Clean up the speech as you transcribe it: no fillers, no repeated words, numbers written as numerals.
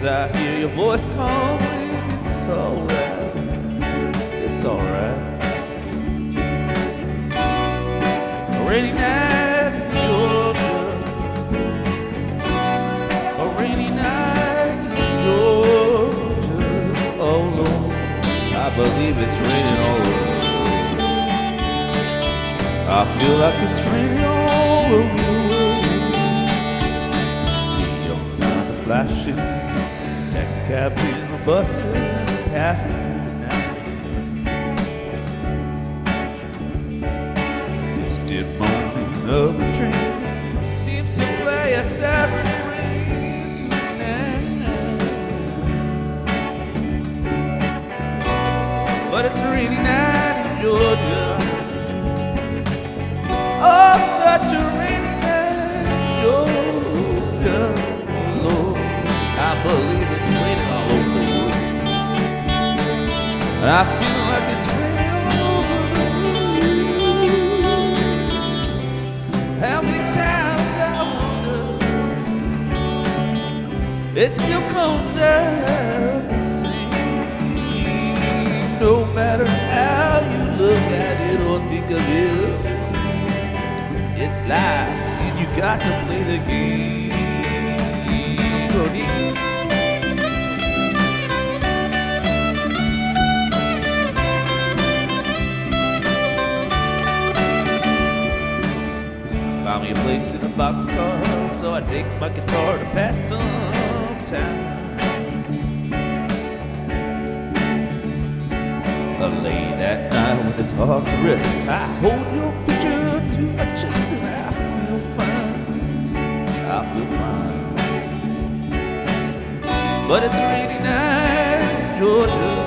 I hear your voice calling. It's alright, it's alright. A rainy night in Georgia, a rainy night in Georgia. Oh Lord, I believe it's raining all over. I feel like it's raining all over the world. Neon signs are flashing, taxi cabs in the buses passing through the night. The distant moaning of the train seems to play a sad refrain tonight. But it's a rainy night in Georgia. Oh, such a rainy night in Georgia. Oh Lord, I believe it's raining all over the world. And I feel like it's raining all over the world. How many times I wonder, it still comes out the same. No matter how you look at it or think of it, it's life, and you got to play the game. Found me a place in a boxcar, so I take my guitar to pass some time. Late that night when it's hard to rest, I hold your picture to my chest and I feel fine, I feel fine. But it's a rainy night in Georgia.